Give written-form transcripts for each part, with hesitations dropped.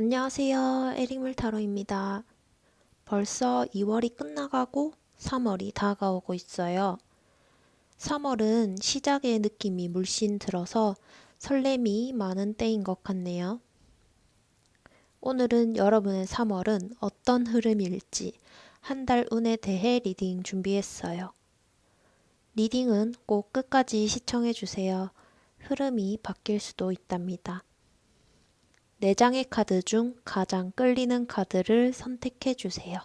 안녕하세요. 에릭물 타로입니다. 벌써 2월이 끝나가고 3월이 다가오고 있어요. 3월은 시작의 느낌이 물씬 들어서 설렘이 많은 때인 것 같네요. 오늘은 여러분의 3월은 어떤 흐름일지 한 달 운에 대해 리딩 준비했어요. 리딩은 꼭 끝까지 시청해주세요. 흐름이 바뀔 수도 있답니다. 4장의 카드 중 가장 끌리는 카드를 선택해주세요.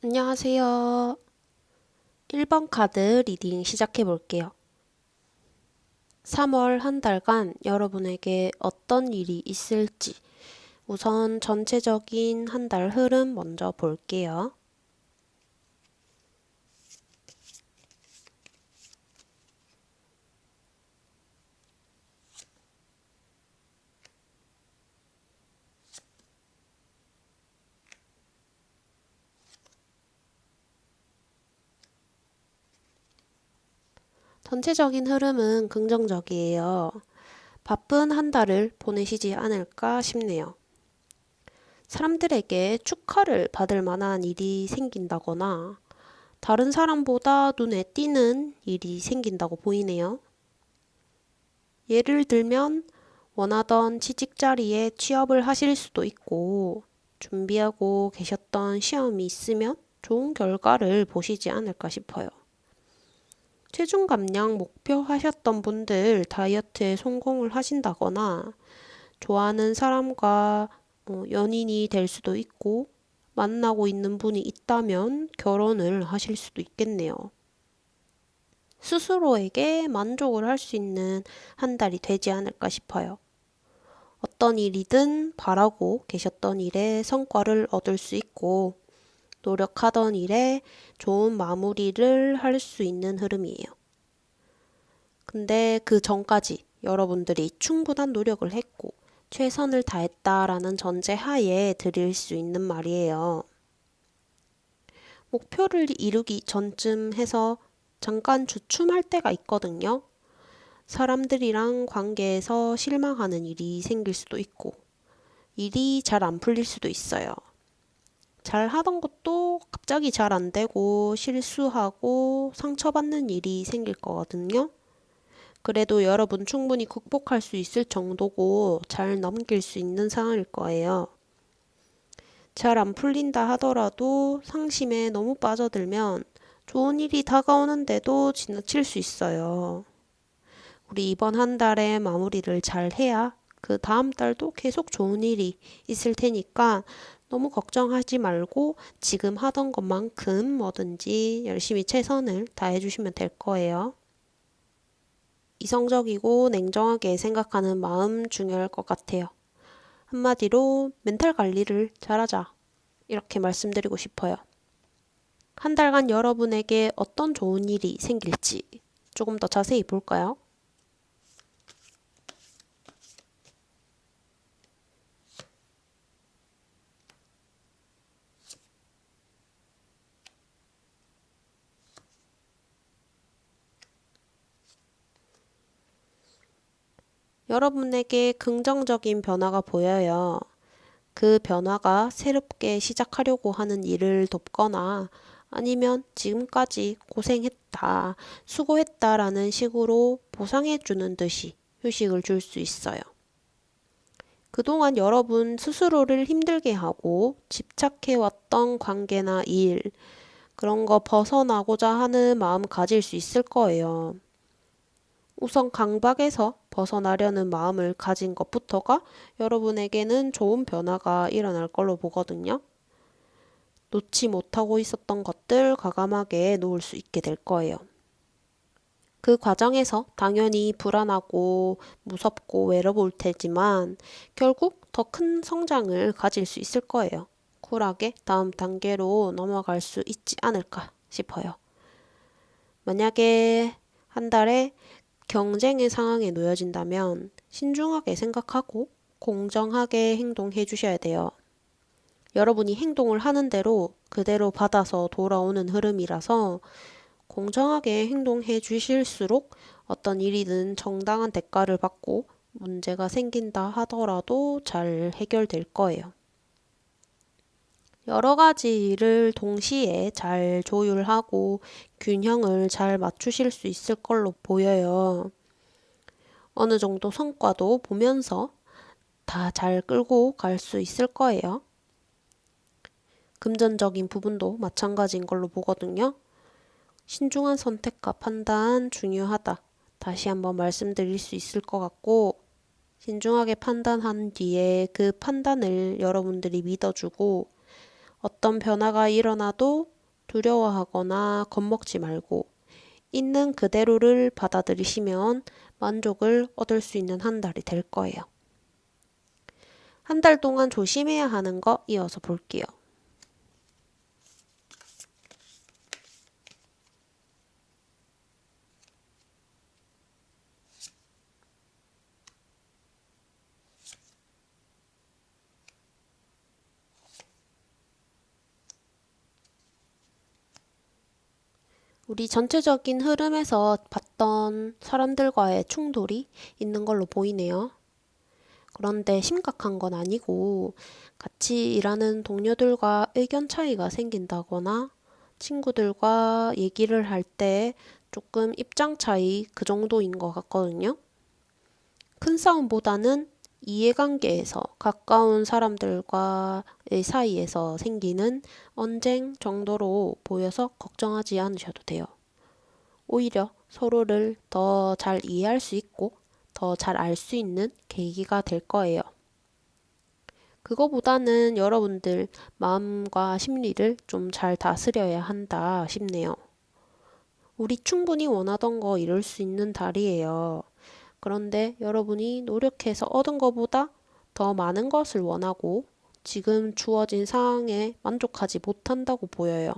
안녕하세요. 1번 카드 리딩 시작해 볼게요. 3월 한 달간 여러분에게 어떤 일이 있을지 우선 전체적인 한 달 흐름 먼저 볼게요. 전체적인 흐름은 긍정적이에요. 바쁜 한 달을 보내시지 않을까 싶네요. 사람들에게 축하를 받을 만한 일이 생긴다거나 다른 사람보다 눈에 띄는 일이 생긴다고 보이네요. 예를 들면 원하던 취직 자리에 취업을 하실 수도 있고 준비하고 계셨던 시험이 있으면 좋은 결과를 보시지 않을까 싶어요. 체중 감량 목표 하셨던 분들 다이어트에 성공을 하신다거나 좋아하는 사람과 연인이 될 수도 있고 만나고 있는 분이 있다면 결혼을 하실 수도 있겠네요. 스스로에게 만족을 할 수 있는 한 달이 되지 않을까 싶어요. 어떤 일이든 바라고 계셨던 일에 성과를 얻을 수 있고 노력하던 일에 좋은 마무리를 할 수 있는 흐름이에요. 근데 그 전까지 여러분들이 충분한 노력을 했고 최선을 다했다라는 전제 하에 드릴 수 있는 말이에요. 목표를 이루기 전쯤 해서 잠깐 주춤할 때가 있거든요. 사람들이랑 관계에서 실망하는 일이 생길 수도 있고 일이 잘 안 풀릴 수도 있어요. 잘 하던 것도 갑자기 잘 안 되고 실수하고 상처받는 일이 생길 거거든요. 그래도 여러분 충분히 극복할 수 있을 정도고 잘 넘길 수 있는 상황일 거예요. 잘 안 풀린다 하더라도 상심에 너무 빠져들면 좋은 일이 다가오는데도 지나칠 수 있어요. 우리 이번 한 달에 마무리를 잘 해야 그 다음 달도 계속 좋은 일이 있을 테니까 너무 걱정하지 말고 지금 하던 것만큼 뭐든지 열심히 최선을 다해 주시면 될 거예요. 이성적이고 냉정하게 생각하는 마음 중요할 것 같아요. 한마디로 멘탈 관리를 잘하자. 이렇게 말씀드리고 싶어요. 한 달간 여러분에게 어떤 좋은 일이 생길지 조금 더 자세히 볼까요? 여러분에게 긍정적인 변화가 보여요. 그 변화가 새롭게 시작하려고 하는 일을 돕거나 아니면 지금까지 고생했다, 수고했다라는 식으로 보상해 주는 듯이 휴식을 줄 수 있어요. 그동안 여러분 스스로를 힘들게 하고 집착해왔던 관계나 일, 그런 거 벗어나고자 하는 마음 가질 수 있을 거예요. 우선 강박에서 벗어나려는 마음을 가진 것부터가 여러분에게는 좋은 변화가 일어날 걸로 보거든요. 놓지 못하고 있었던 것들 과감하게 놓을 수 있게 될 거예요. 그 과정에서 당연히 불안하고 무섭고 외로울 테지만 결국 더 큰 성장을 가질 수 있을 거예요. 쿨하게 다음 단계로 넘어갈 수 있지 않을까 싶어요. 만약에 한 달에 경쟁의 상황에 놓여진다면 신중하게 생각하고 공정하게 행동해 주셔야 돼요. 여러분이 행동을 하는 대로 그대로 받아서 돌아오는 흐름이라서 공정하게 행동해 주실수록 어떤 일이든 정당한 대가를 받고 문제가 생긴다 하더라도 잘 해결될 거예요. 여러 가지 일을 동시에 잘 조율하고 균형을 잘 맞추실 수 있을 걸로 보여요. 어느 정도 성과도 보면서 다 잘 끌고 갈 수 있을 거예요. 금전적인 부분도 마찬가지인 걸로 보거든요. 신중한 선택과 판단 중요하다. 다시 한번 말씀드릴 수 있을 것 같고, 신중하게 판단한 뒤에 그 판단을 여러분들이 믿어주고, 어떤 변화가 일어나도 두려워하거나 겁먹지 말고, 있는 그대로를 받아들이시면 만족을 얻을 수 있는 한 달이 될 거예요. 한 달 동안 조심해야 하는 거 이어서 볼게요. 우리 전체적인 흐름에서 봤던 사람들과의 충돌이 있는 걸로 보이네요. 그런데 심각한 건 아니고 같이 일하는 동료들과 의견 차이가 생긴다거나 친구들과 얘기를 할 때 조금 입장 차이 그 정도인 것 같거든요. 큰 싸움보다는 이해관계에서 가까운 사람들과의 사이에서 생기는 언쟁 정도로 보여서 걱정하지 않으셔도 돼요. 오히려 서로를 더 잘 이해할 수 있고 더 잘 알 수 있는 계기가 될 거예요. 그거보다는 여러분들 마음과 심리를 좀 잘 다스려야 한다 싶네요. 우리 충분히 원하던 거 이룰 수 있는 달이에요. 그런데 여러분이 노력해서 얻은 것보다 더 많은 것을 원하고 지금 주어진 상황에 만족하지 못한다고 보여요.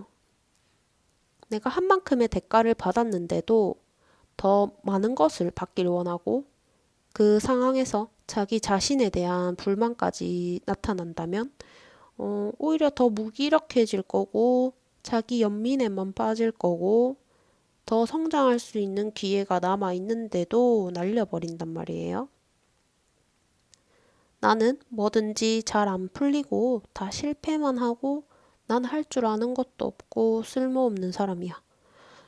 내가 한 만큼의 대가를 받았는데도 더 많은 것을 받길 원하고 그 상황에서 자기 자신에 대한 불만까지 나타난다면 오히려 더 무기력해질 거고 자기 연민에만 빠질 거고 더 성장할 수 있는 기회가 남아 있는데도 날려버린단 말이에요. 나는 뭐든지 잘 안 풀리고 다 실패만 하고 난 할 줄 아는 것도 없고 쓸모없는 사람이야.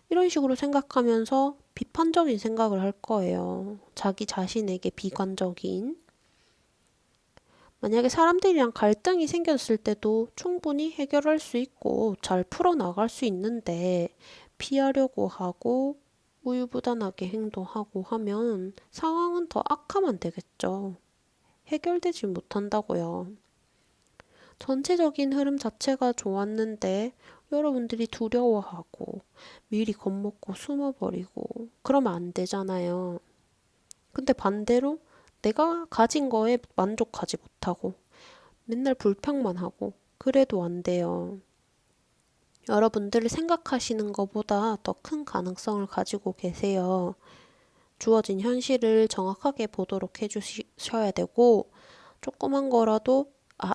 이런 식으로 생각하면서 비판적인 생각을 할 거예요. 자기 자신에게 비관적인. 만약에 사람들이랑 갈등이 생겼을 때도 충분히 해결할 수 있고 잘 풀어나갈 수 있는데 피하려고 하고 우유부단하게 행동하고 하면 상황은 더 악화만 되겠죠. 해결되지 못한다고요. 전체적인 흐름 자체가 좋았는데 여러분들이 두려워하고 미리 겁먹고 숨어버리고 그러면 안 되잖아요. 근데 반대로 내가 가진 거에 만족하지 못하고 맨날 불평만 하고 그래도 안 돼요. 여러분들 생각하시는 것보다 더 큰 가능성을 가지고 계세요. 주어진 현실을 정확하게 보도록 해주셔야 되고 조그만 거라도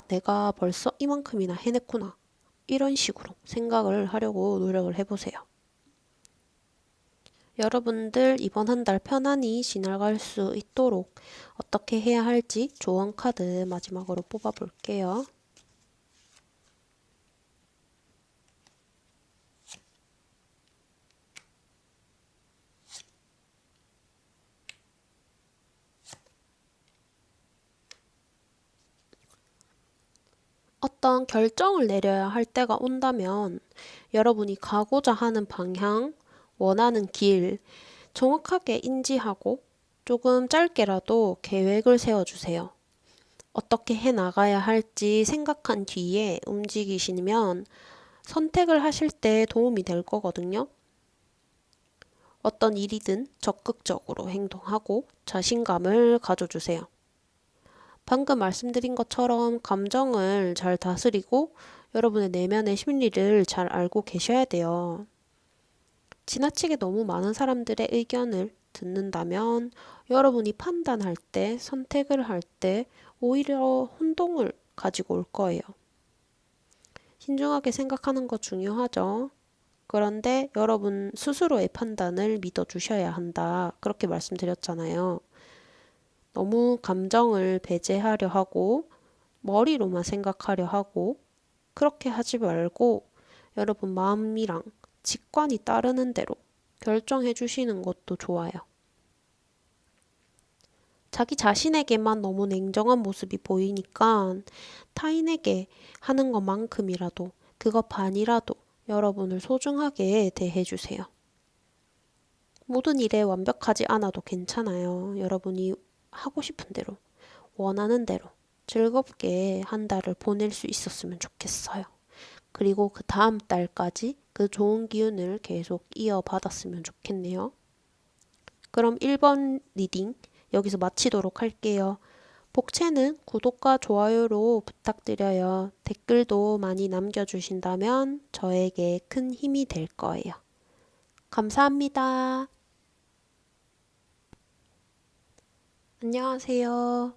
내가 벌써 이만큼이나 해냈구나. 이런 식으로 생각을 하려고 노력을 해보세요. 여러분들 이번 한 달 편안히 지나갈 수 있도록 어떻게 해야 할지 조언 카드 마지막으로 뽑아볼게요. 어떤 결정을 내려야 할 때가 온다면 여러분이 가고자 하는 방향, 원하는 길 정확하게 인지하고 조금 짧게라도 계획을 세워주세요. 어떻게 해 나가야 할지 생각한 뒤에 움직이시면 선택을 하실 때 도움이 될 거거든요. 어떤 일이든 적극적으로 행동하고 자신감을 가져주세요. 방금 말씀드린 것처럼 감정을 잘 다스리고 여러분의 내면의 심리를 잘 알고 계셔야 돼요. 지나치게 너무 많은 사람들의 의견을 듣는다면 여러분이 판단할 때, 선택을 할 때 오히려 혼동을 가지고 올 거예요. 신중하게 생각하는 거 중요하죠. 그런데 여러분 스스로의 판단을 믿어주셔야 한다. 그렇게 말씀드렸잖아요. 너무 감정을 배제하려 하고 머리로만 생각하려 하고 그렇게 하지 말고 여러분 마음이랑 직관이 따르는 대로 결정해 주시는 것도 좋아요. 자기 자신에게만 너무 냉정한 모습이 보이니까 타인에게 하는 것만큼이라도 그거 반이라도 여러분을 소중하게 대해주세요. 모든 일에 완벽하지 않아도 괜찮아요. 여러분이 하고 싶은 대로, 원하는 대로 즐겁게 한 달을 보낼 수 있었으면 좋겠어요. 그리고 그 다음 달까지 그 좋은 기운을 계속 이어받았으면 좋겠네요. 그럼 1번 리딩 여기서 마치도록 할게요. 복채는 구독과 좋아요로 부탁드려요. 댓글도 많이 남겨주신다면 저에게 큰 힘이 될 거예요. 감사합니다. 안녕하세요.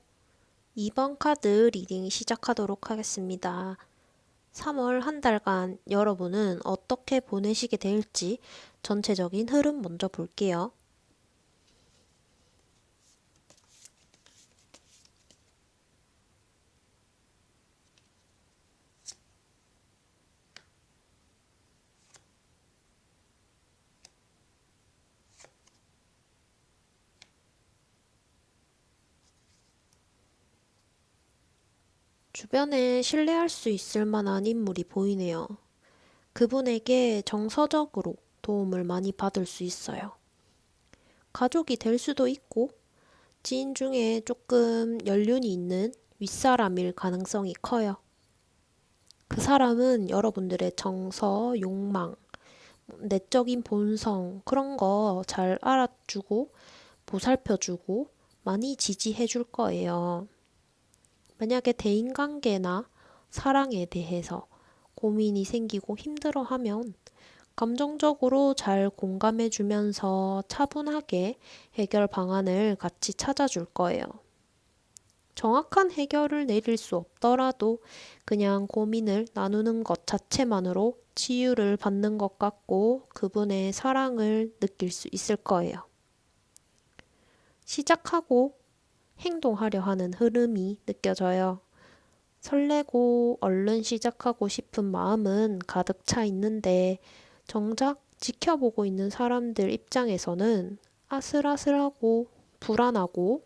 2번 카드 리딩 시작하도록 하겠습니다. 3월 한 달간 여러분은 어떻게 보내시게 될지 전체적인 흐름 먼저 볼게요. 주변에 신뢰할 수 있을 만한 인물이 보이네요. 그분에게 정서적으로 도움을 많이 받을 수 있어요. 가족이 될 수도 있고, 지인 중에 조금 연륜이 있는 윗사람일 가능성이 커요. 그 사람은 여러분들의 정서, 욕망, 내적인 본성, 그런 거 잘 알아주고, 보살펴주고, 많이 지지해 줄 거예요. 만약에 대인관계나 사랑에 대해서 고민이 생기고 힘들어하면 감정적으로 잘 공감해주면서 차분하게 해결 방안을 같이 찾아줄 거예요. 정확한 해결을 내릴 수 없더라도 그냥 고민을 나누는 것 자체만으로 치유를 받는 것 같고 그분의 사랑을 느낄 수 있을 거예요. 시작하고 행동하려 하는 흐름이 느껴져요. 설레고 얼른 시작하고 싶은 마음은 가득 차 있는데 정작 지켜보고 있는 사람들 입장에서는 아슬아슬하고 불안하고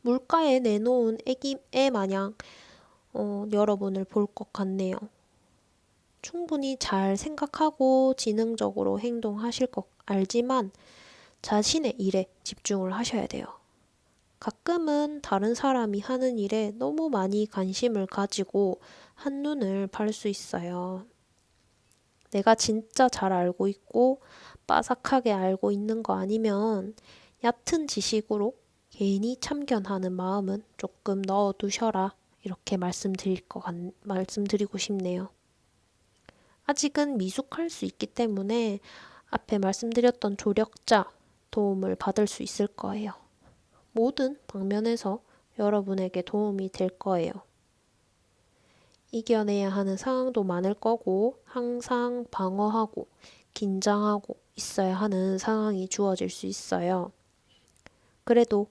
물가에 내놓은 애 마냥 여러분을 볼 것 같네요. 충분히 잘 생각하고 지능적으로 행동하실 것 알지만 자신의 일에 집중을 하셔야 돼요. 가끔은 다른 사람이 하는 일에 너무 많이 관심을 가지고 한눈을 팔 수 있어요. 내가 진짜 잘 알고 있고 빠삭하게 알고 있는 거 아니면 얕은 지식으로 괜히 참견하는 마음은 조금 넣어두셔라. 이렇게 말씀드리고 싶네요. 아직은 미숙할 수 있기 때문에 앞에 말씀드렸던 조력자 도움을 받을 수 있을 거예요. 모든 방면에서 여러분에게 도움이 될 거예요. 이겨내야 하는 상황도 많을 거고 항상 방어하고 긴장하고 있어야 하는 상황이 주어질 수 있어요. 그래도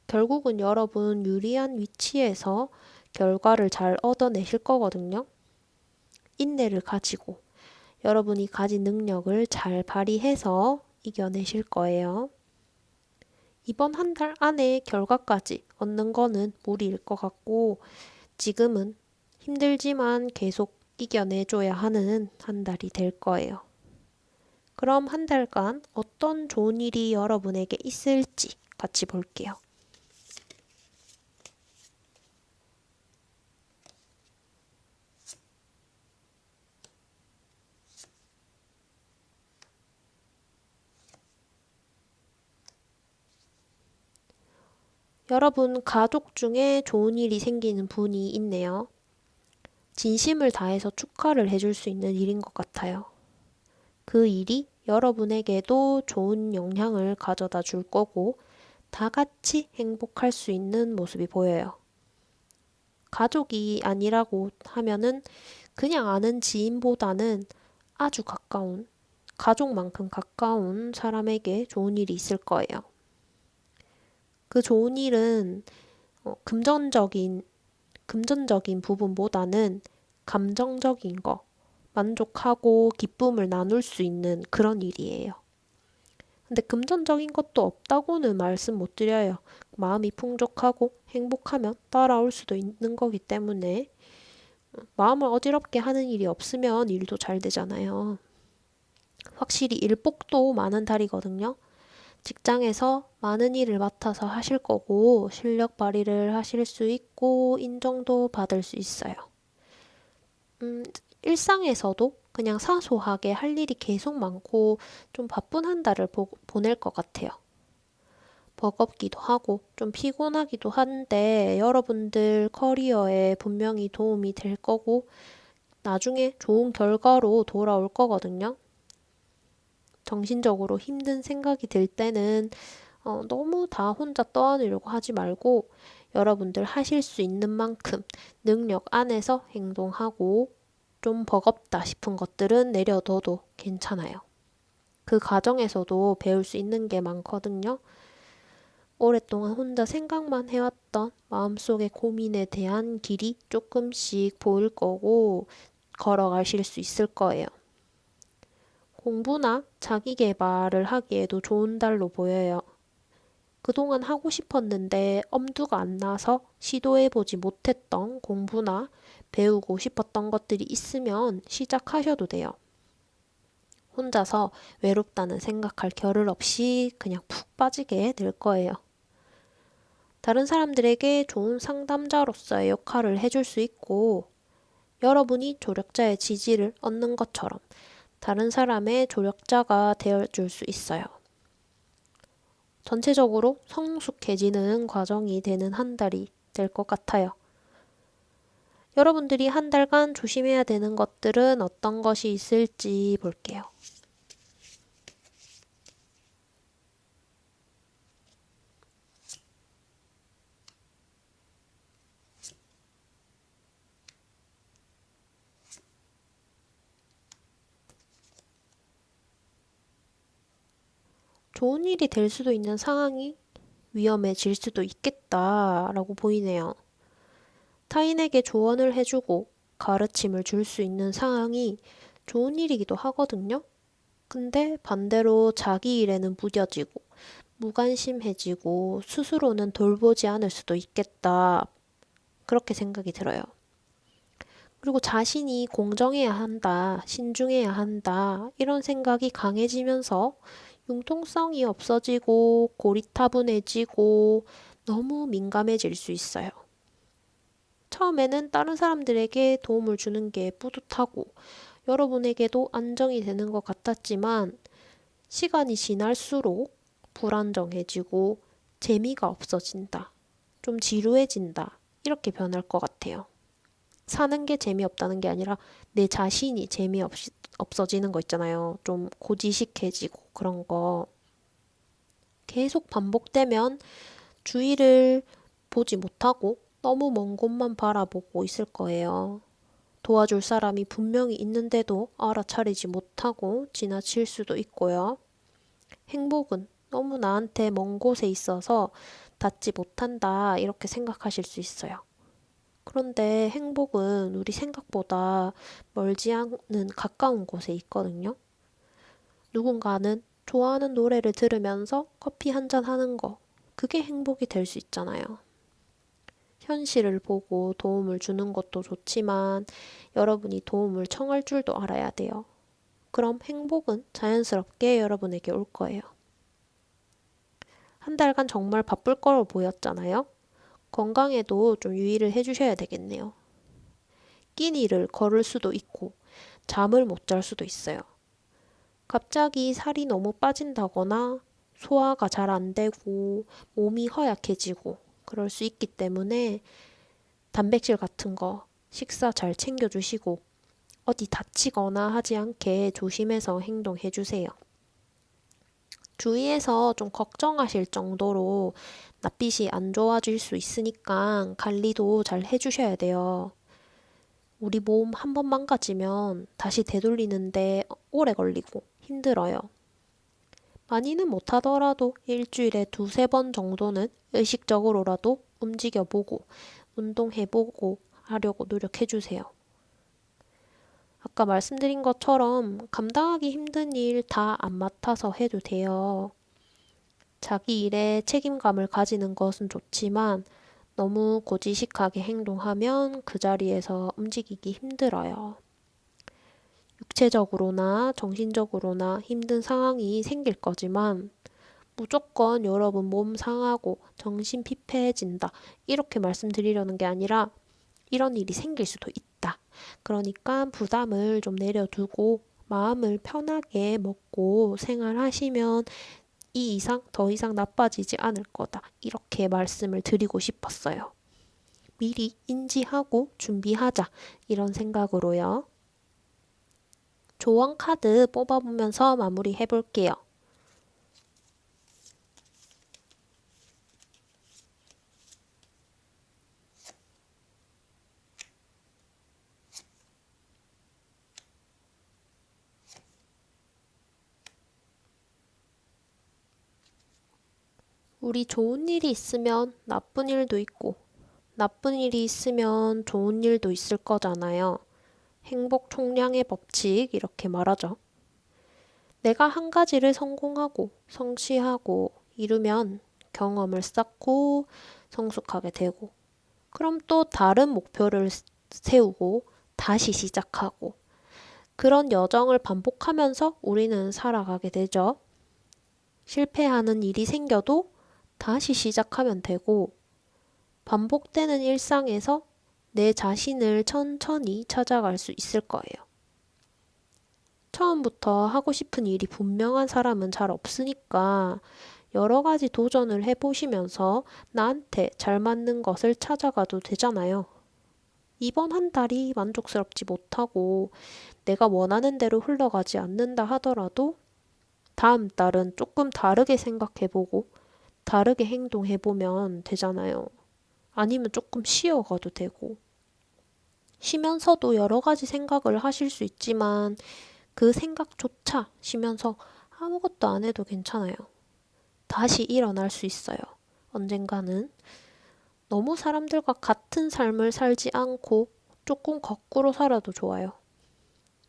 결국은 여러분 유리한 위치에서 결과를 잘 얻어내실 거거든요. 인내를 가지고 여러분이 가진 능력을 잘 발휘해서 이겨내실 거예요. 이번 한 달 안에 결과까지 얻는 거는 무리일 것 같고 지금은 힘들지만 계속 이겨내줘야 하는 한 달이 될 거예요. 그럼 한 달간 어떤 좋은 일이 여러분에게 있을지 같이 볼게요. 여러분 가족 중에 좋은 일이 생기는 분이 있네요. 진심을 다해서 축하를 해줄 수 있는 일인 것 같아요. 그 일이 여러분에게도 좋은 영향을 가져다 줄 거고 다 같이 행복할 수 있는 모습이 보여요. 가족이 아니라고 하면은 그냥 아는 지인보다는 아주 가까운, 가족만큼 가까운 사람에게 좋은 일이 있을 거예요. 그 좋은 일은 금전적인 부분보다는 감정적인 거, 만족하고 기쁨을 나눌 수 있는 그런 일이에요. 근데 금전적인 것도 없다고는 말씀 못 드려요. 마음이 풍족하고 행복하면 따라올 수도 있는 거기 때문에 마음을 어지럽게 하는 일이 없으면 일도 잘 되잖아요. 확실히 일복도 많은 달이거든요. 직장에서 많은 일을 맡아서 하실 거고 실력 발휘를 하실 수 있고 인정도 받을 수 있어요. 일상에서도 그냥 사소하게 할 일이 계속 많고 좀 바쁜 한 달을 보낼 것 같아요. 버겁기도 하고 좀 피곤하기도 한데 여러분들 커리어에 분명히 도움이 될 거고 나중에 좋은 결과로 돌아올 거거든요. 정신적으로 힘든 생각이 들 때는 너무 다 혼자 떠안으려고 하지 말고 여러분들 하실 수 있는 만큼 능력 안에서 행동하고 좀 버겁다 싶은 것들은 내려둬도 괜찮아요. 그 과정에서도 배울 수 있는 게 많거든요. 오랫동안 혼자 생각만 해왔던 마음속의 고민에 대한 길이 조금씩 보일 거고 걸어가실 수 있을 거예요. 공부나 자기 개발을 하기에도 좋은 달로 보여요. 그동안 하고 싶었는데 엄두가 안 나서 시도해보지 못했던 공부나 배우고 싶었던 것들이 있으면 시작하셔도 돼요. 혼자서 외롭다는 생각할 겨를 없이 그냥 푹 빠지게 될 거예요. 다른 사람들에게 좋은 상담자로서의 역할을 해줄 수 있고 여러분이 조력자의 지지를 얻는 것처럼 다른 사람의 조력자가 되어줄 수 있어요. 전체적으로 성숙해지는 과정이 되는 한 달이 될 것 같아요. 여러분들이 한 달간 조심해야 되는 것들은 어떤 것이 있을지 볼게요. 좋은 일이 될 수도 있는 상황이 위험해질 수도 있겠다라고 보이네요. 타인에게 조언을 해주고 가르침을 줄 수 있는 상황이 좋은 일이기도 하거든요. 근데 반대로 자기 일에는 무뎌지고 무관심해지고 스스로는 돌보지 않을 수도 있겠다. 그렇게 생각이 들어요. 그리고 자신이 공정해야 한다, 신중해야 한다, 이런 생각이 강해지면서 융통성이 없어지고 고리타분해지고 너무 민감해질 수 있어요. 처음에는 다른 사람들에게 도움을 주는 게 뿌듯하고 여러분에게도 안정이 되는 것 같았지만 시간이 지날수록 불안정해지고 재미가 없어진다. 좀 지루해진다. 이렇게 변할 것 같아요. 사는 게 재미없다는 게 아니라 내 자신이 없어지는 거 있잖아요. 좀 고지식해지고 그런 거. 계속 반복되면 주위를 보지 못하고 너무 먼 곳만 바라보고 있을 거예요. 도와줄 사람이 분명히 있는데도 알아차리지 못하고 지나칠 수도 있고요. 행복은 너무 나한테 먼 곳에 있어서 닿지 못한다 이렇게 생각하실 수 있어요. 그런데 행복은 우리 생각보다 멀지 않은 가까운 곳에 있거든요. 누군가는 좋아하는 노래를 들으면서 커피 한잔 하는 거, 그게 행복이 될 수 있잖아요. 현실을 보고 도움을 주는 것도 좋지만 여러분이 도움을 청할 줄도 알아야 돼요. 그럼 행복은 자연스럽게 여러분에게 올 거예요. 한 달간 정말 바쁠 거로 보였잖아요. 건강에도 좀 유의를 해주셔야 되겠네요. 끼니를 거를 수도 있고 잠을 못 잘 수도 있어요. 갑자기 살이 너무 빠진다거나 소화가 잘 안 되고 몸이 허약해지고 그럴 수 있기 때문에 단백질 같은 거 식사 잘 챙겨주시고 어디 다치거나 하지 않게 조심해서 행동해 주세요. 주위에서 좀 걱정하실 정도로 낯빛이 안 좋아질 수 있으니까 관리도 잘 해주셔야 돼요. 우리 몸 한 번 망가지면 다시 되돌리는데 오래 걸리고 힘들어요. 많이는 못하더라도 일주일에 2~3번 정도는 의식적으로라도 움직여보고 운동해보고 하려고 노력해주세요. 아까 말씀드린 것처럼 감당하기 힘든 일 다 안 맡아서 해도 돼요. 자기 일에 책임감을 가지는 것은 좋지만 너무 고지식하게 행동하면 그 자리에서 움직이기 힘들어요. 육체적으로나 정신적으로나 힘든 상황이 생길 거지만 무조건 여러분 몸 상하고 정신 피폐해진다 이렇게 말씀드리려는 게 아니라 이런 일이 생길 수도 있다. 그러니까 부담을 좀 내려두고 마음을 편하게 먹고 생활하시면 이 이상 더 이상 나빠지지 않을 거다. 이렇게 말씀을 드리고 싶었어요. 미리 인지하고 준비하자. 이런 생각으로요. 조언 카드 뽑아보면서 마무리 해볼게요. 우리 좋은 일이 있으면 나쁜 일도 있고, 나쁜 일이 있으면 좋은 일도 있을 거잖아요. 행복 총량의 법칙, 이렇게 말하죠. 내가 한 가지를 성공하고, 성취하고, 이루면 경험을 쌓고, 성숙하게 되고, 그럼 또 다른 목표를 세우고, 다시 시작하고, 그런 여정을 반복하면서 우리는 살아가게 되죠. 실패하는 일이 생겨도 다시 시작하면 되고, 반복되는 일상에서 내 자신을 천천히 찾아갈 수 있을 거예요. 처음부터 하고 싶은 일이 분명한 사람은 잘 없으니까 여러 가지 도전을 해보시면서 나한테 잘 맞는 것을 찾아가도 되잖아요. 이번 한 달이 만족스럽지 못하고 내가 원하는 대로 흘러가지 않는다 하더라도 다음 달은 조금 다르게 생각해보고 다르게 행동해보면 되잖아요. 아니면 조금 쉬어가도 되고. 쉬면서도 여러 가지 생각을 하실 수 있지만 그 생각조차 쉬면서 아무것도 안 해도 괜찮아요. 다시 일어날 수 있어요. 언젠가는. 너무 사람들과 같은 삶을 살지 않고 조금 거꾸로 살아도 좋아요.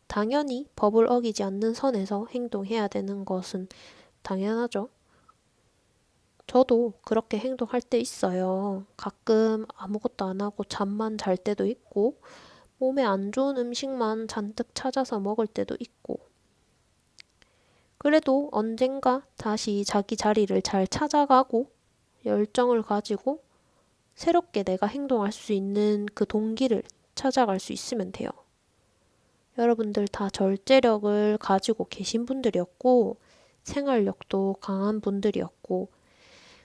당연히 법을 어기지 않는 선에서 행동해야 되는 것은 당연하죠. 저도 그렇게 행동할 때 있어요. 가끔 아무것도 안 하고 잠만 잘 때도 있고, 몸에 안 좋은 음식만 잔뜩 찾아서 먹을 때도 있고. 그래도 언젠가 다시 자기 자리를 잘 찾아가고, 열정을 가지고, 새롭게 내가 행동할 수 있는 그 동기를 찾아갈 수 있으면 돼요. 여러분들 다 절제력을 가지고 계신 분들이었고, 생활력도 강한 분들이었고,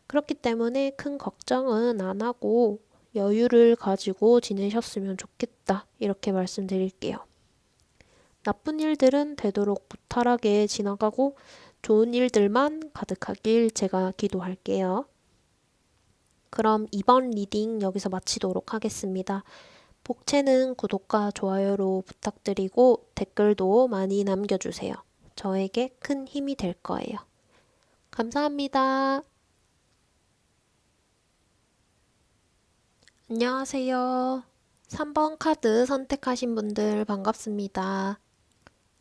그렇기 때문에 큰 걱정은 안 하고 여유를 가지고 지내셨으면 좋겠다. 이렇게 말씀드릴게요. 나쁜 일들은 되도록 무탈하게 지나가고 좋은 일들만 가득하길 제가 기도할게요. 그럼 이번 리딩 여기서 마치도록 하겠습니다. 복채는 구독과 좋아요로 부탁드리고 댓글도 많이 남겨주세요. 저에게 큰 힘이 될 거예요. 감사합니다. 안녕하세요. 3번 카드 선택하신 분들 반갑습니다.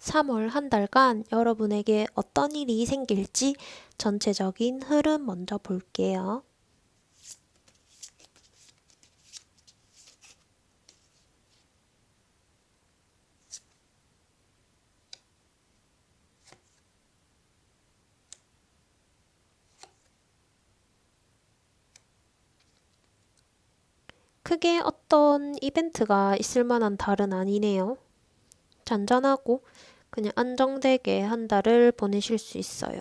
3월 한 달간 여러분에게 어떤 일이 생길지 전체적인 흐름 먼저 볼게요. 크게 어떤 이벤트가 있을 만한 달은 아니네요. 잔잔하고 그냥 안정되게 한 달을 보내실 수 있어요.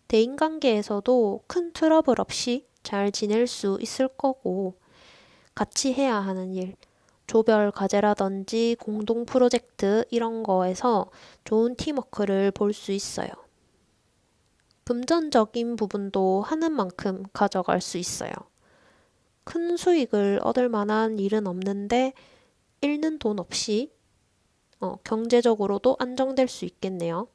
대인관계에서도 큰 트러블 없이 잘 지낼 수 있을 거고, 같이 해야 하는 일, 조별 과제라든지 공동 프로젝트 이런 거에서 좋은 팀워크를 볼 수 있어요. 금전적인 부분도 하는 만큼 가져갈 수 있어요. 큰 수익을 얻을 만한 일은 없는데 잃는 돈 없이 경제적으로도 안정될 수 있겠네요.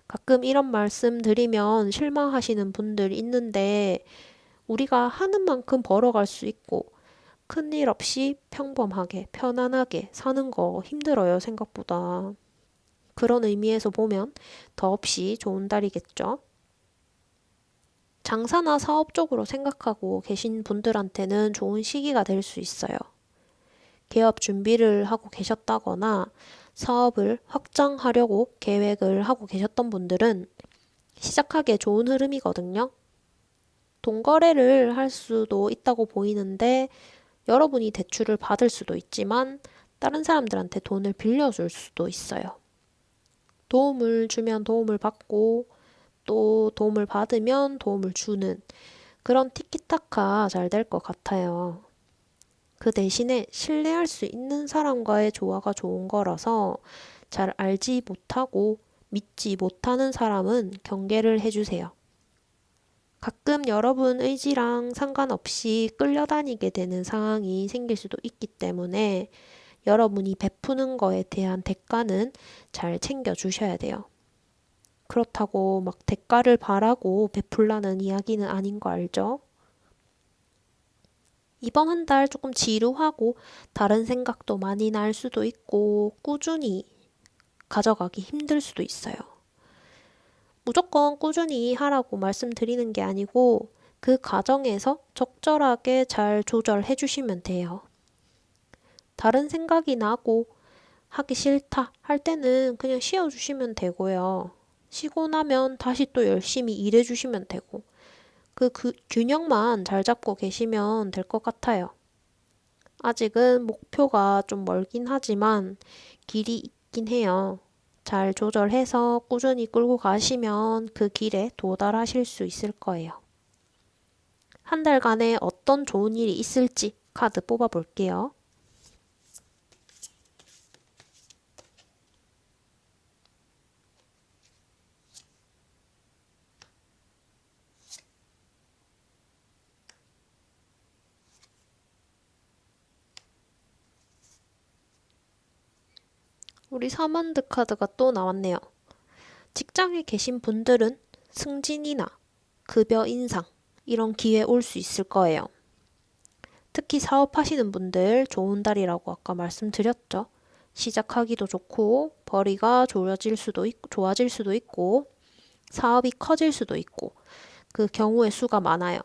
가끔 이런 말씀 드리면 실망하시는 분들 있는데 우리가 하는 만큼 벌어갈 수 있고 큰일 없이 평범하게 편안하게 사는 거 힘들어요, 생각보다. 그런 의미에서 보면 더없이 좋은 달이겠죠. 장사나 사업 쪽으로 생각하고 계신 분들한테는 좋은 시기가 될 수 있어요. 개업 준비를 하고 계셨다거나 사업을 확장하려고 계획을 하고 계셨던 분들은 시작하기에 좋은 흐름이거든요. 돈거래를 할 수도 있다고 보이는데 여러분이 대출을 받을 수도 있지만 다른 사람들한테 돈을 빌려줄 수도 있어요. 도움을 주면 도움을 받고 또 도움을 받으면 도움을 주는 그런 티키타카 잘 될 것 같아요. 그 대신에 신뢰할 수 있는 사람과의 조화가 좋은 거라서 잘 알지 못하고 믿지 못하는 사람은 경계를 해주세요. 가끔 여러분 의지랑 상관없이 끌려다니게 되는 상황이 생길 수도 있기 때문에 여러분이 베푸는 거에 대한 대가는 잘 챙겨주셔야 돼요. 그렇다고 막 대가를 바라고 베풀라는 이야기는 아닌 거 알죠? 이번 한 달 조금 지루하고 다른 생각도 많이 날 수도 있고 꾸준히 가져가기 힘들 수도 있어요. 무조건 꾸준히 하라고 말씀드리는 게 아니고 그 과정에서 적절하게 잘 조절해 주시면 돼요. 다른 생각이 나고 하기 싫다 할 때는 그냥 쉬어주시면 되고요. 쉬고 나면 다시 또 열심히 일해 주시면 되고 그 균형만 잘 잡고 계시면 될 것 같아요. 아직은 목표가 좀 멀긴 하지만 길이 있긴 해요. 잘 조절해서 꾸준히 끌고 가시면 그 길에 도달하실 수 있을 거예요. 한 달간에 어떤 좋은 일이 있을지 카드 뽑아 볼게요. 우리 사만드 카드가 또 나왔네요. 직장에 계신 분들은 승진이나 급여 인상 이런 기회 올 수 있을 거예요. 특히 사업하시는 분들 좋은 달이라고 아까 말씀드렸죠. 시작하기도 좋고 벌이가 좋아질 수도 있고 사업이 커질 수도 있고 그 경우의 수가 많아요.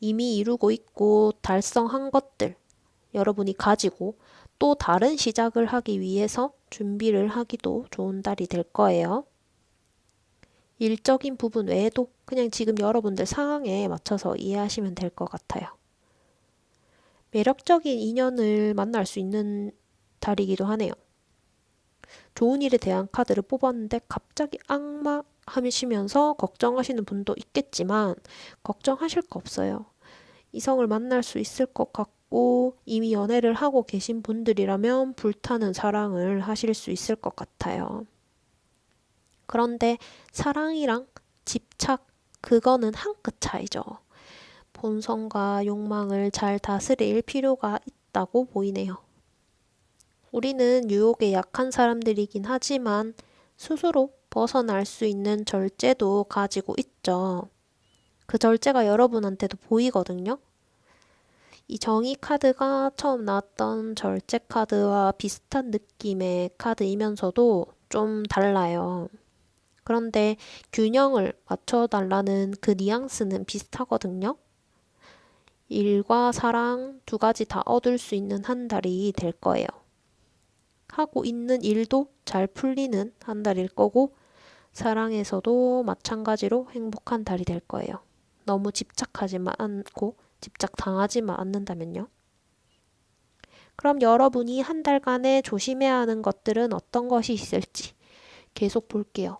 이미 이루고 있고 달성한 것들 여러분이 가지고 또 다른 시작을 하기 위해서 준비를 하기도 좋은 달이 될 거예요. 일적인 부분 외에도 그냥 지금 여러분들 상황에 맞춰서 이해하시면 될 것 같아요. 매력적인 인연을 만날 수 있는 달이기도 하네요. 좋은 일에 대한 카드를 뽑았는데 갑자기 악마 하시면서 걱정하시는 분도 있겠지만 걱정하실 거 없어요. 이성을 만날 수 있을 것 같고 이미 연애를 하고 계신 분들이라면 불타는 사랑을 하실 수 있을 것 같아요. 그런데 사랑이랑 집착, 그거는 한 끗 차이죠. 본성과 욕망을 잘 다스릴 필요가 있다고 보이네요. 우리는 유혹에 약한 사람들이긴 하지만 스스로 벗어날 수 있는 절제도 가지고 있죠. 그 절제가 여러분한테도 보이거든요. 이 정의 카드가 처음 나왔던 절제 카드와 비슷한 느낌의 카드이면서도 좀 달라요. 그런데 균형을 맞춰달라는 그 뉘앙스는 비슷하거든요. 일과 사랑 두 가지 다 얻을 수 있는 한 달이 될 거예요. 하고 있는 일도 잘 풀리는 한 달일 거고, 사랑에서도 마찬가지로 행복한 달이 될 거예요. 너무 집착하지 않고 집착당하지만 않는다면요. 그럼 여러분이 한 달간에 조심해야 하는 것들은 어떤 것이 있을지 계속 볼게요.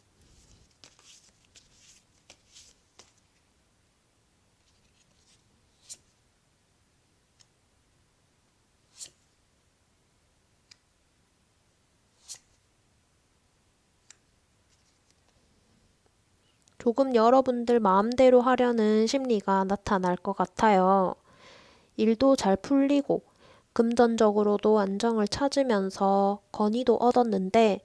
조금 여러분들 마음대로 하려는 심리가 나타날 것 같아요. 일도 잘 풀리고 금전적으로도 안정을 찾으면서 건의도 얻었는데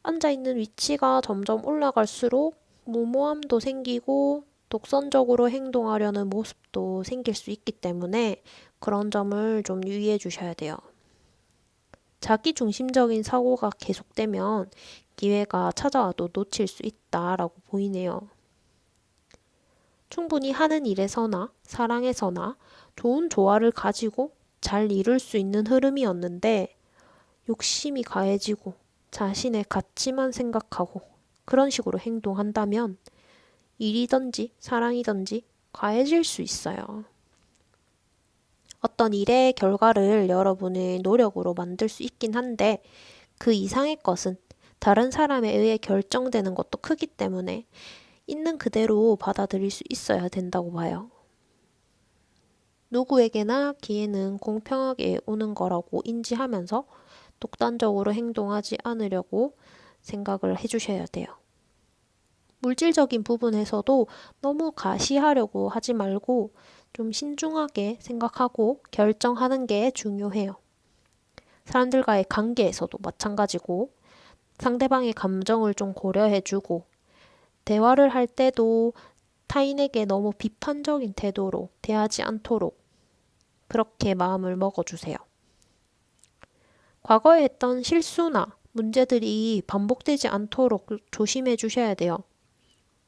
앉아있는 위치가 점점 올라갈수록 무모함도 생기고 독선적으로 행동하려는 모습도 생길 수 있기 때문에 그런 점을 좀 유의해 주셔야 돼요. 자기 중심적인 사고가 계속되면 기회가 찾아와도 놓칠 수 있다라고 보이네요. 충분히 하는 일에서나 사랑에서나 좋은 조화를 가지고 잘 이룰 수 있는 흐름이었는데 욕심이 가해지고 자신의 가치만 생각하고 그런 식으로 행동한다면 일이든지 사랑이든지 가해질 수 있어요. 어떤 일의 결과를 여러분의 노력으로 만들 수 있긴 한데 그 이상의 것은 다른 사람에 의해 결정되는 것도 크기 때문에 있는 그대로 받아들일 수 있어야 된다고 봐요. 누구에게나 기회는 공평하게 오는 거라고 인지하면서 독단적으로 행동하지 않으려고 생각을 해주셔야 돼요. 물질적인 부분에서도 너무 가시하려고 하지 말고 좀 신중하게 생각하고 결정하는 게 중요해요. 사람들과의 관계에서도 마찬가지고 상대방의 감정을 좀 고려해주고 대화를 할 때도 타인에게 너무 비판적인 태도로 대하지 않도록 그렇게 마음을 먹어주세요. 과거에 했던 실수나 문제들이 반복되지 않도록 조심해 주셔야 돼요.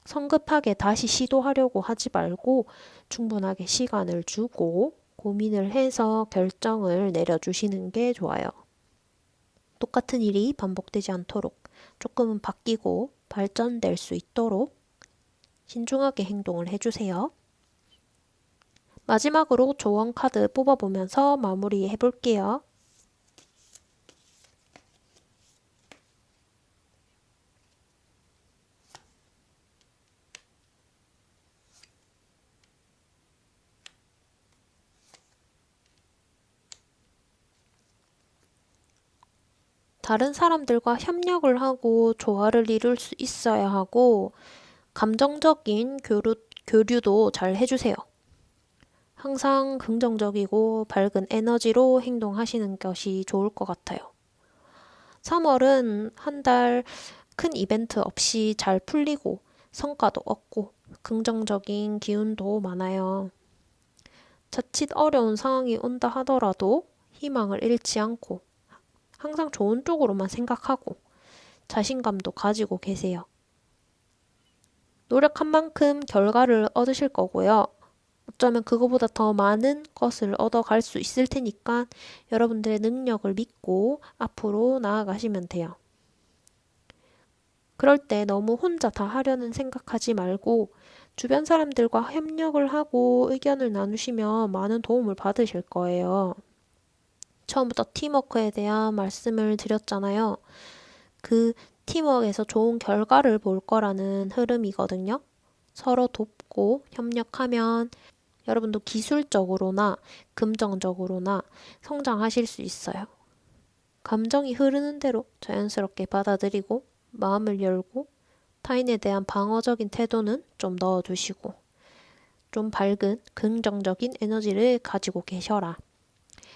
성급하게 다시 시도하려고 하지 말고 충분하게 시간을 주고 고민을 해서 결정을 내려주시는 게 좋아요. 똑같은 일이 반복되지 않도록 조금은 바뀌고 발전될 수 있도록 신중하게 행동을 해주세요. 마지막으로 조언 카드 뽑아보면서 마무리해 볼게요. 다른 사람들과 협력을 하고 조화를 이룰 수 있어야 하고 감정적인 교류도 잘 해주세요. 항상 긍정적이고 밝은 에너지로 행동하시는 것이 좋을 것 같아요. 3월은 한 달 큰 이벤트 없이 잘 풀리고 성과도 얻고 긍정적인 기운도 많아요. 자칫 어려운 상황이 온다 하더라도 희망을 잃지 않고 항상 좋은 쪽으로만 생각하고 자신감도 가지고 계세요. 노력한 만큼 결과를 얻으실 거고요. 어쩌면 그거보다 더 많은 것을 얻어갈 수 있을 테니까 여러분들의 능력을 믿고 앞으로 나아가시면 돼요. 그럴 때 너무 혼자 다 하려는 생각하지 말고 주변 사람들과 협력을 하고 의견을 나누시면 많은 도움을 받으실 거예요. 처음부터 팀워크에 대한 말씀을 드렸잖아요. 그 팀워크에서 좋은 결과를 볼 거라는 흐름이거든요. 서로 돕고 협력하면 여러분도 기술적으로나 금전적으로나 성장하실 수 있어요. 감정이 흐르는 대로 자연스럽게 받아들이고 마음을 열고 타인에 대한 방어적인 태도는 좀 넣어주시고 좀 밝은 긍정적인 에너지를 가지고 계셔라.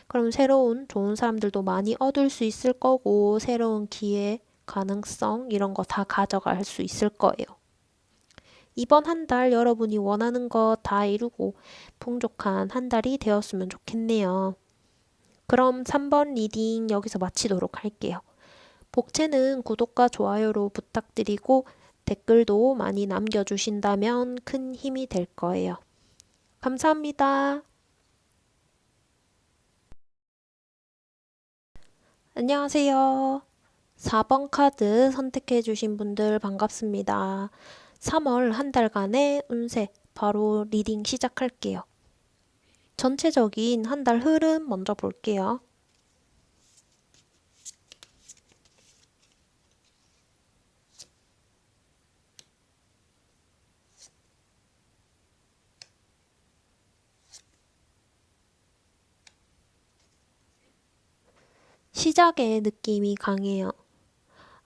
그럼 새로운 좋은 사람들도 많이 얻을 수 있을 거고 새로운 기회, 가능성 이런 거 다 가져갈 수 있을 거예요. 이번 한 달 여러분이 원하는 거 다 이루고 풍족한 한 달이 되었으면 좋겠네요. 그럼 3번 리딩 여기서 마치도록 할게요. 복채는 구독과 좋아요로 부탁드리고 댓글도 많이 남겨주신다면 큰 힘이 될 거예요. 감사합니다. 안녕하세요. 4번 카드 선택해주신 분들 반갑습니다. 3월 한 달간의 운세 바로 리딩 시작할게요. 전체적인 한 달 흐름 먼저 볼게요. 시작의 느낌이 강해요.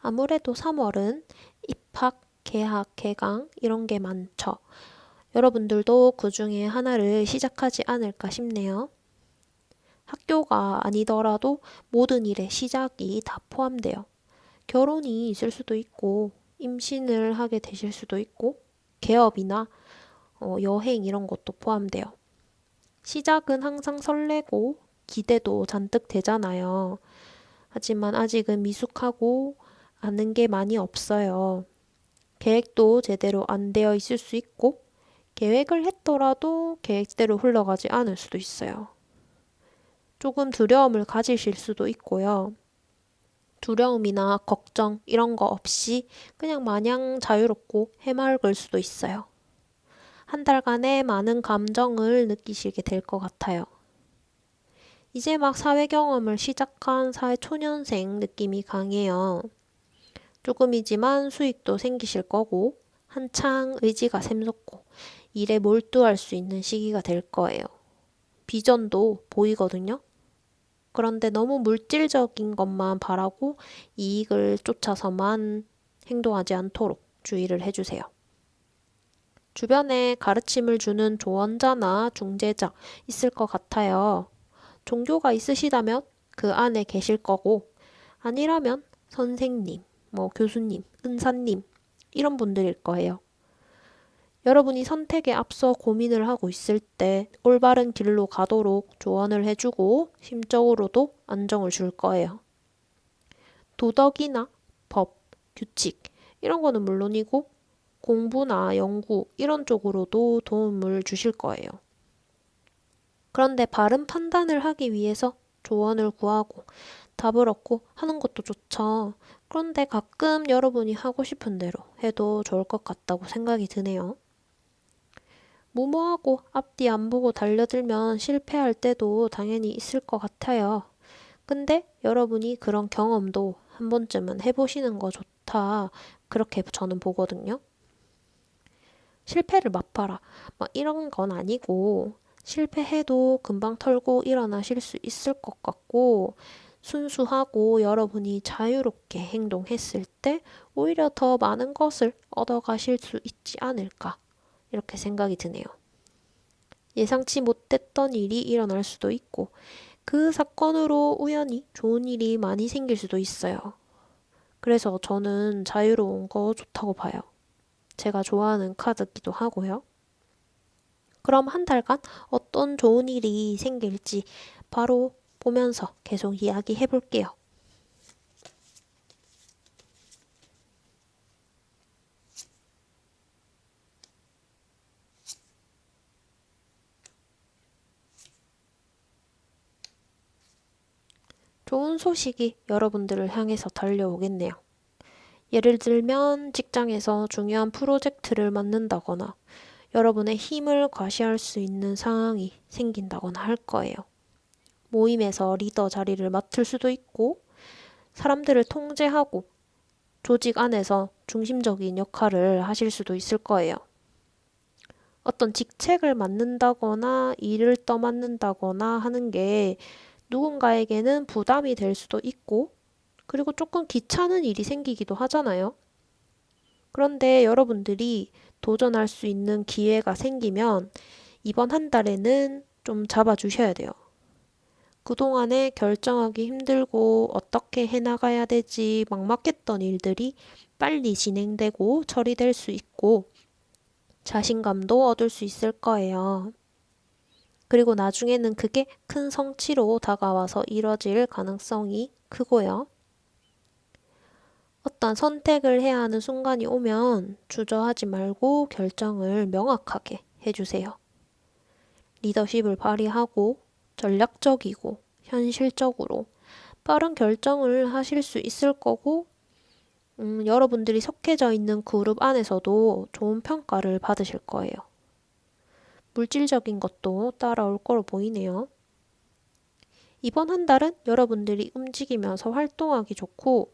아무래도 3월은 입학, 개학, 개강 이런 게 많죠. 여러분들도 그 중에 하나를 시작하지 않을까 싶네요. 학교가 아니더라도 모든 일의 시작이 다 포함돼요. 결혼이 있을 수도 있고, 임신을 하게 되실 수도 있고, 개업이나 여행 이런 것도 포함돼요. 시작은 항상 설레고 기대도 잔뜩 되잖아요. 하지만 아직은 미숙하고 아는 게 많이 없어요. 계획도 제대로 안 되어 있을 수 있고, 계획을 했더라도 계획대로 흘러가지 않을 수도 있어요. 조금 두려움을 가지실 수도 있고요. 두려움이나 걱정 이런 거 없이 그냥 마냥 자유롭고 해맑을 수도 있어요. 한 달간의 많은 감정을 느끼시게 될 것 같아요. 이제 막 사회 경험을 시작한 사회초년생 느낌이 강해요. 조금이지만 수익도 생기실 거고 한창 의지가 샘솟고 일에 몰두할 수 있는 시기가 될 거예요. 비전도 보이거든요. 그런데 너무 물질적인 것만 바라고 이익을 쫓아서만 행동하지 않도록 주의를 해주세요. 주변에 가르침을 주는 조언자나 중재자 있을 것 같아요. 종교가 있으시다면 그 안에 계실 거고, 아니라면 선생님, 교수님, 은사님, 이런 분들일 거예요. 여러분이 선택에 앞서 고민을 하고 있을 때 올바른 길로 가도록 조언을 해주고 심적으로도 안정을 줄 거예요. 도덕이나 법, 규칙, 이런 거는 물론이고 공부나 연구 이런 쪽으로도 도움을 주실 거예요. 그런데 바른 판단을 하기 위해서 조언을 구하고 답을 얻고 하는 것도 좋죠. 그런데 가끔 여러분이 하고 싶은 대로 해도 좋을 것 같다고 생각이 드네요. 무모하고 앞뒤 안 보고 달려들면 실패할 때도 당연히 있을 것 같아요. 근데 여러분이 그런 경험도 한 번쯤은 해보시는 거 좋다. 그렇게 저는 보거든요. 실패를 맛봐라. 막 이런 건 아니고, 실패해도 금방 털고 일어나실 수 있을 것 같고, 순수하고 여러분이 자유롭게 행동했을 때 오히려 더 많은 것을 얻어가실 수 있지 않을까. 이렇게 생각이 드네요. 예상치 못했던 일이 일어날 수도 있고, 그 사건으로 우연히 좋은 일이 많이 생길 수도 있어요. 그래서 저는 자유로운 거 좋다고 봐요. 제가 좋아하는 카드기도 하고요. 그럼 한 달간 어떤 좋은 일이 생길지 바로 보면서 계속 이야기해 볼게요. 좋은 소식이 여러분들을 향해서 달려오겠네요. 예를 들면 직장에서 중요한 프로젝트를 맡는다거나 여러분의 힘을 과시할 수 있는 상황이 생긴다거나 할 거예요. 모임에서 리더 자리를 맡을 수도 있고 사람들을 통제하고 조직 안에서 중심적인 역할을 하실 수도 있을 거예요. 어떤 직책을 맡는다거나 일을 떠맡는다거나 하는 게 누군가에게는 부담이 될 수도 있고 그리고 조금 귀찮은 일이 생기기도 하잖아요. 그런데 여러분들이 도전할 수 있는 기회가 생기면 이번 한 달에는 좀 잡아주셔야 돼요. 그동안에 결정하기 힘들고 어떻게 해나가야 되지 막막했던 일들이 빨리 진행되고 처리될 수 있고 자신감도 얻을 수 있을 거예요. 그리고 나중에는 그게 큰 성취로 다가와서 이뤄질 가능성이 크고요. 어떤 선택을 해야 하는 순간이 오면 주저하지 말고 결정을 명확하게 해주세요. 리더십을 발휘하고 전략적이고 현실적으로 빠른 결정을 하실 수 있을 거고, 여러분들이 속해져 있는 그룹 안에서도 좋은 평가를 받으실 거예요. 물질적인 것도 따라올 거로 보이네요. 이번 한 달은 여러분들이 움직이면서 활동하기 좋고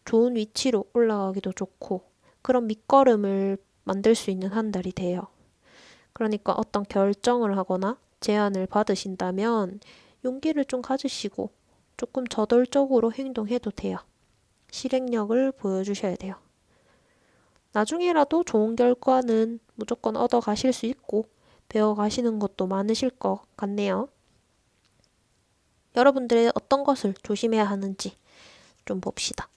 좋은 위치로 올라가기도 좋고 그런 밑거름을 만들 수 있는 한 달이 돼요. 그러니까 어떤 결정을 하거나 제안을 받으신다면 용기를 좀 가지시고 조금 저돌적으로 행동해도 돼요. 실행력을 보여주셔야 돼요. 나중에라도 좋은 결과는 무조건 얻어 가실 수 있고 배워 가시는 것도 많으실 것 같네요. 여러분들의 어떤 것을 조심해야 하는지 좀 봅시다.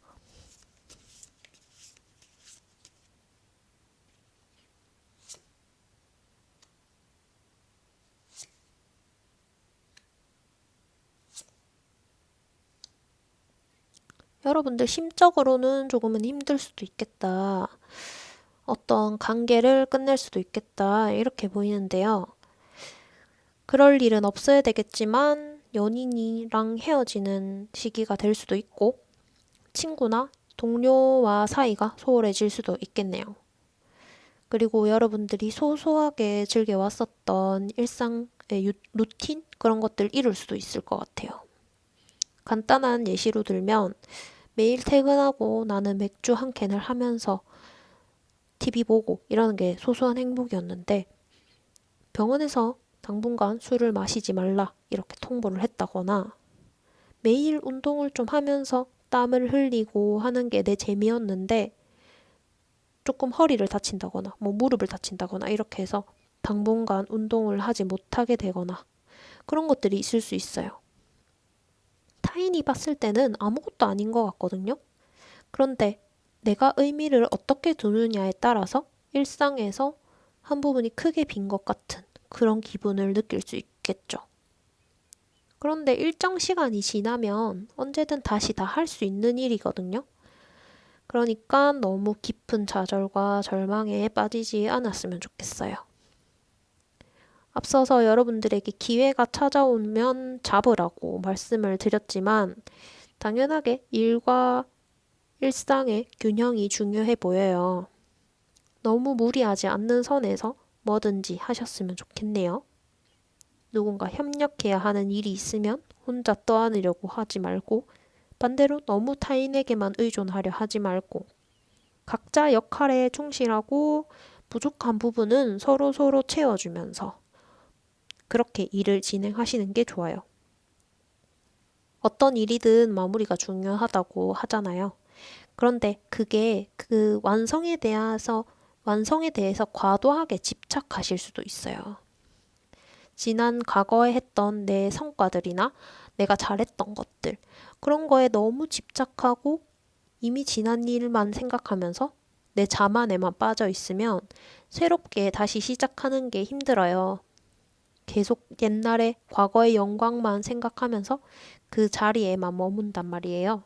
여러분들 심적으로는 조금은 힘들 수도 있겠다. 어떤 관계를 끝낼 수도 있겠다. 이렇게 보이는데요. 그럴 일은 없어야 되겠지만 연인이랑 헤어지는 시기가 될 수도 있고 친구나 동료와 사이가 소홀해질 수도 있겠네요. 그리고 여러분들이 소소하게 즐겨왔었던 일상의 루틴? 그런 것들 이룰 수도 있을 것 같아요. 간단한 예시로 들면 매일 퇴근하고 나는 맥주 한 캔을 하면서 TV 보고 이러는 게 소소한 행복이었는데 병원에서 당분간 술을 마시지 말라 이렇게 통보를 했다거나 매일 운동을 좀 하면서 땀을 흘리고 하는 게 내 재미였는데 조금 허리를 다친다거나 뭐 무릎을 다친다거나 이렇게 해서 당분간 운동을 하지 못하게 되거나 그런 것들이 있을 수 있어요. 타인이 봤을 때는 아무것도 아닌 것 같거든요. 그런데 내가 의미를 어떻게 두느냐에 따라서 일상에서 한 부분이 크게 빈 것 같은 그런 기분을 느낄 수 있겠죠. 그런데 일정 시간이 지나면 언제든 다시 다 할 수 있는 일이거든요. 그러니까 너무 깊은 좌절과 절망에 빠지지 않았으면 좋겠어요. 앞서서 여러분들에게 기회가 찾아오면 잡으라고 말씀을 드렸지만 당연하게 일과 일상의 균형이 중요해 보여요. 너무 무리하지 않는 선에서 뭐든지 하셨으면 좋겠네요. 누군가 협력해야 하는 일이 있으면 혼자 떠안으려고 하지 말고 반대로 너무 타인에게만 의존하려 하지 말고 각자 역할에 충실하고 부족한 부분은 서로 채워주면서 그렇게 일을 진행하시는 게 좋아요. 어떤 일이든 마무리가 중요하다고 하잖아요. 그런데 그게 그 완성에 대해서 과도하게 집착하실 수도 있어요. 지난 과거에 했던 내 성과들이나 내가 잘했던 것들, 그런 거에 너무 집착하고 이미 지난 일만 생각하면서 내 자만에만 빠져 있으면 새롭게 다시 시작하는 게 힘들어요. 계속 옛날에 과거의 영광만 생각하면서 그 자리에만 머문단 말이에요.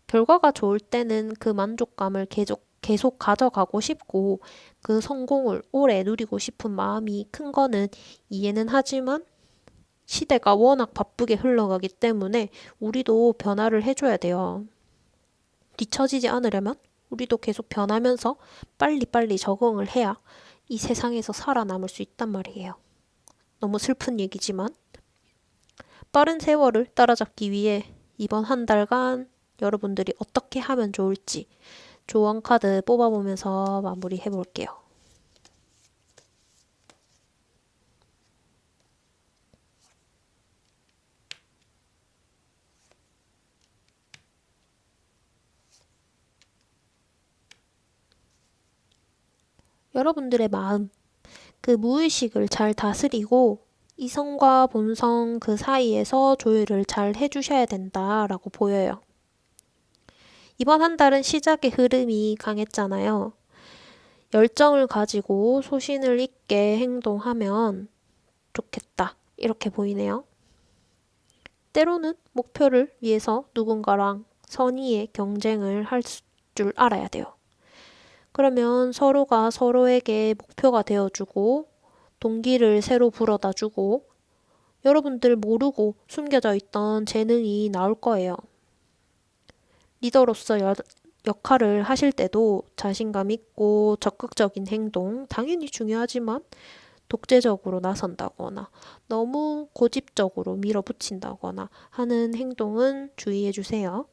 결과가 좋을 때는 그 만족감을 계속 가져가고 싶고 그 성공을 오래 누리고 싶은 마음이 큰 거는 이해는 하지만 시대가 워낙 바쁘게 흘러가기 때문에 우리도 변화를 해줘야 돼요. 뒤처지지 않으려면 우리도 계속 변하면서 빨리빨리 적응을 해야 이 세상에서 살아남을 수 있단 말이에요. 너무 슬픈 얘기지만 빠른 세월을 따라잡기 위해 이번 한 달간 여러분들이 어떻게 하면 좋을지 조언 카드 뽑아보면서 마무리 해볼게요. 여러분들의 마음, 그 무의식을 잘 다스리고 이성과 본성 그 사이에서 조율을 잘 해주셔야 된다라고 보여요. 이번 한 달은 시작의 흐름이 강했잖아요. 열정을 가지고 소신을 있게 행동하면 좋겠다. 이렇게 보이네요. 때로는 목표를 위해서 누군가랑 선의의 경쟁을 할 줄 알아야 돼요. 그러면 서로가 서로에게 목표가 되어주고 동기를 새로 불어다주고 여러분들 모르고 숨겨져 있던 재능이 나올 거예요. 리더로서 역할을 하실 때도 자신감 있고 적극적인 행동 당연히 중요하지만 독재적으로 나선다거나 너무 고집적으로 밀어붙인다거나 하는 행동은 주의해 주세요.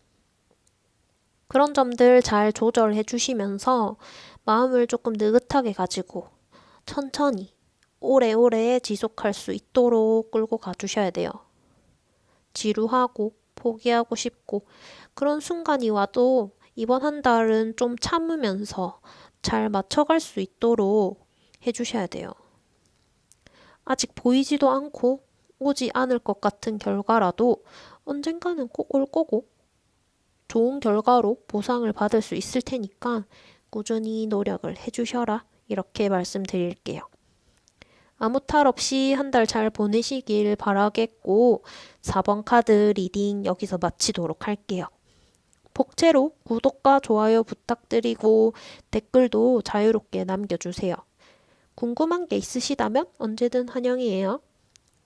그런 점들 잘 조절해 주시면서 마음을 조금 느긋하게 가지고 천천히 오래오래 지속할 수 있도록 끌고 가주셔야 돼요. 지루하고 포기하고 싶고 그런 순간이 와도 이번 한 달은 좀 참으면서 잘 맞춰갈 수 있도록 해주셔야 돼요. 아직 보이지도 않고 오지 않을 것 같은 결과라도 언젠가는 꼭 올 거고 좋은 결과로 보상을 받을 수 있을 테니까 꾸준히 노력을 해주셔라. 이렇게 말씀드릴게요. 아무 탈 없이 한 달 잘 보내시길 바라겠고 4번 카드 리딩 여기서 마치도록 할게요. 복채로 구독과 좋아요 부탁드리고 댓글도 자유롭게 남겨주세요. 궁금한 게 있으시다면 언제든 환영이에요.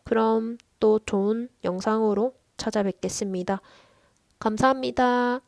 그럼 또 좋은 영상으로 찾아뵙겠습니다. 감사합니다.